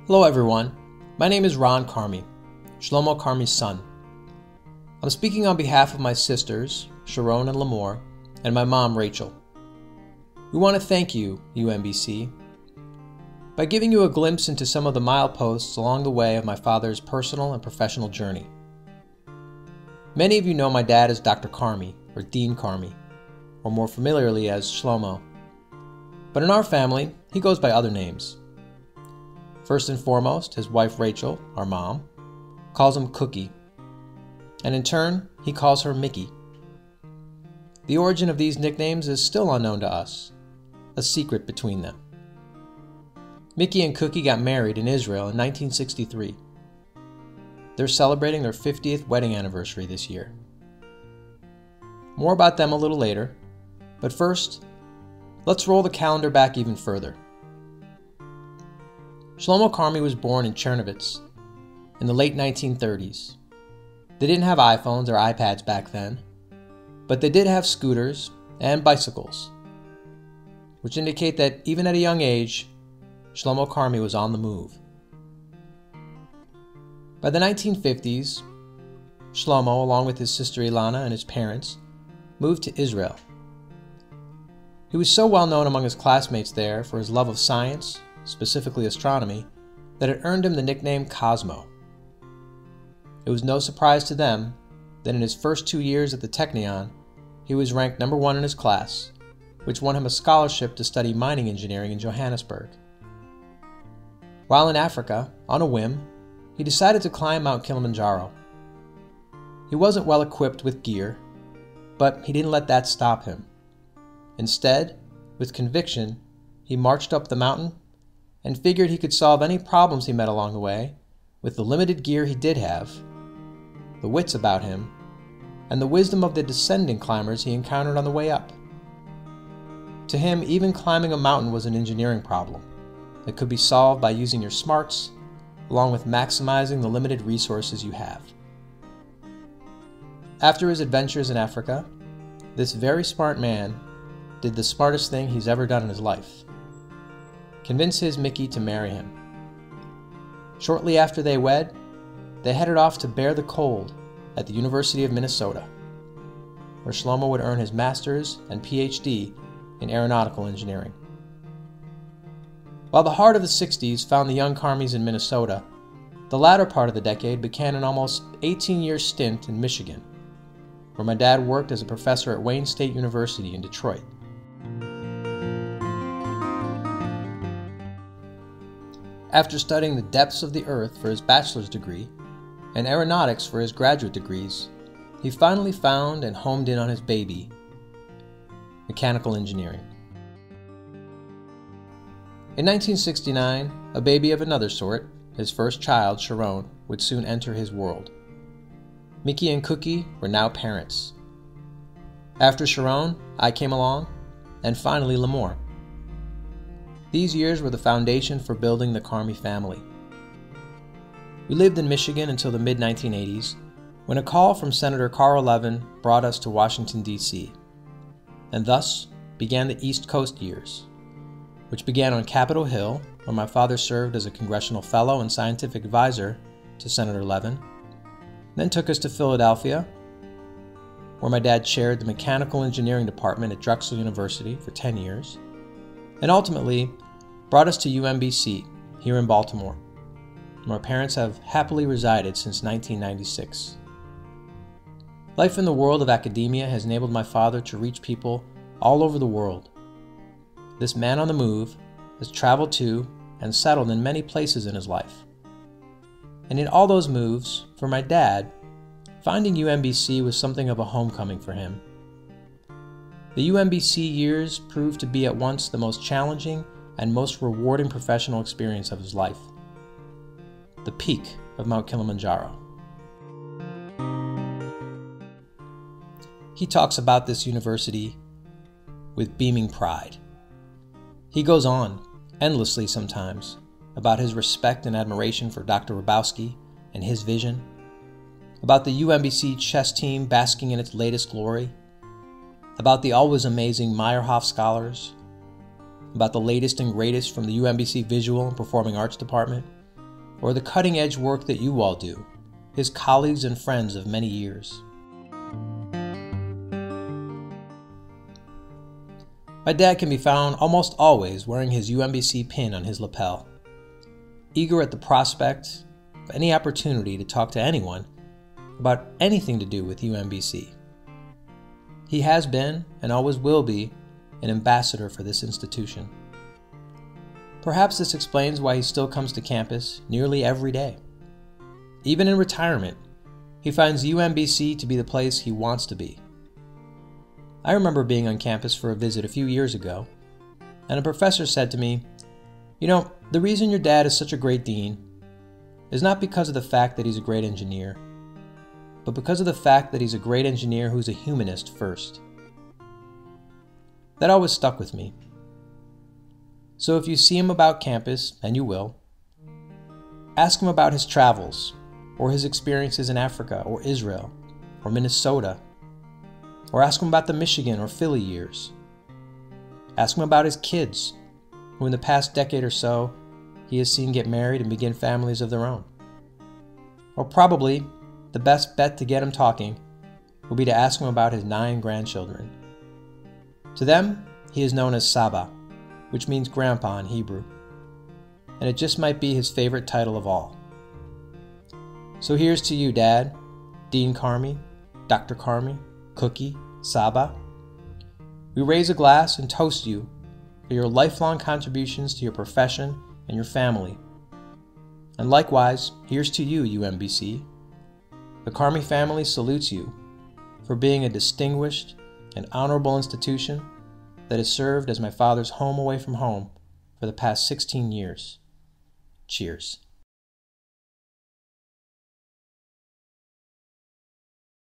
Hello everyone, my name is Ron Carmi, Shlomo Carmi's son. I'm speaking on behalf of my sisters, Sharon and Lamore, and my mom, Rachel. We want to thank you, UMBC, by giving you a glimpse into some of the mileposts along the way of my father's personal and professional journey. Many of you know my dad as Dr. Carmi, or Dean Carmi, or more familiarly as Shlomo. But in our family, he goes by other names. First and foremost, his wife Rachel, our mom, calls him Cookie, and in turn, he calls her Mickey. The origin of these nicknames is still unknown to us, a secret between them. Mickey and Cookie got married in Israel in 1963. They're celebrating their 50th wedding anniversary this year. More about them a little later, but first, let's roll the calendar back even further. Shlomo Carmi was born in Chernovitz in the late 1930s. They didn't have iPhones or iPads back then, but they did have scooters and bicycles, which indicate that even at a young age, Shlomo Carmi was on the move. By the 1950s, Shlomo, along with his sister Ilana and his parents, moved to Israel. He was so well known among his classmates there for his love of science, specifically astronomy, that it earned him the nickname Cosmo. It was no surprise to them that in his first 2 years at the Technion, he was ranked number 1 in his class, which won him a scholarship to study mining engineering in Johannesburg. While in Africa, on a whim, he decided to climb Mount Kilimanjaro. He wasn't well equipped with gear, but he didn't let that stop him. Instead, with conviction, he marched up the mountain and figured he could solve any problems he met along the way with the limited gear he did have, the wits about him, and the wisdom of the descending climbers he encountered on the way up. To him, even climbing a mountain was an engineering problem that could be solved by using your smarts, along with maximizing the limited resources you have. After his adventures in Africa, this very smart man did the smartest thing he's ever done in his life: convince his Mickey to marry him. Shortly after they wed, they headed off to bear the cold at the University of Minnesota, where Shlomo would earn his master's and PhD in aeronautical engineering. While the heart of the 60s found the young Carmis in Minnesota, the latter part of the decade began an almost 18-year stint in Michigan, where my dad worked as a professor at Wayne State University in Detroit. After studying the depths of the earth for his bachelor's degree and aeronautics for his graduate degrees, he finally found and homed in on his baby, mechanical engineering. In 1969, a baby of another sort, his first child, Sharon, would soon enter his world. Mickey and Cookie were now parents. After Sharon, I came along, and finally Lamore. These years were the foundation for building the Carmi family. We lived in Michigan until the mid-1980s, when a call from Senator Carl Levin brought us to Washington, D.C., and thus began the East Coast years, which began on Capitol Hill, where my father served as a congressional fellow and scientific advisor to Senator Levin, then took us to Philadelphia, where my dad chaired the mechanical engineering department at Drexel University for 10 years, and ultimately brought us to UMBC here in Baltimore, where my parents have happily resided since 1996. Life in the world of academia has enabled my father to reach people all over the world. This man on the move has traveled to and settled in many places in his life. And in all those moves, for my dad, finding UMBC was something of a homecoming for him. The UMBC years proved to be at once the most challenging and most rewarding professional experience of his life. The peak of Mount Kilimanjaro. He talks about this university with beaming pride. He goes on, endlessly sometimes, about his respect and admiration for Dr. Rabowski and his vision, about the UMBC chess team basking in its latest glory, about the always amazing Meyerhoff scholars, about the latest and greatest from the UMBC Visual and Performing Arts Department, or the cutting-edge work that you all do, his colleagues and friends of many years. My dad can be found almost always wearing his UMBC pin on his lapel, eager at the prospect of any opportunity to talk to anyone about anything to do with UMBC. He has been, and always will be, an ambassador for this institution. Perhaps this explains why he still comes to campus nearly every day. Even in retirement, he finds UMBC to be the place he wants to be. I remember being on campus for a visit a few years ago, and a professor said to me, "You know, the reason your dad is such a great dean is not because of the fact that he's a great engineer, but because of the fact that he's a great engineer who's a humanist first." That always stuck with me. So if you see him about campus, and you will, ask him about his travels, or his experiences in Africa, or Israel, or Minnesota, or ask him about the Michigan or Philly years. Ask him about his kids, who in the past decade or so he has seen get married and begin families of their own. Or probably the best bet to get him talking will be to ask him about his 9 grandchildren. To them, he is known as Saba, which means grandpa in Hebrew, and it just might be his favorite title of all. So here's to you, Dad, Dean Carmi, Dr. Carmi, Cookie, Saba. We raise a glass and toast you for your lifelong contributions to your profession and your family. And likewise, here's to you, UMBC. The Carmi family salutes you for being a distinguished and honorable institution that has served as my father's home away from home for the past 16 years. Cheers.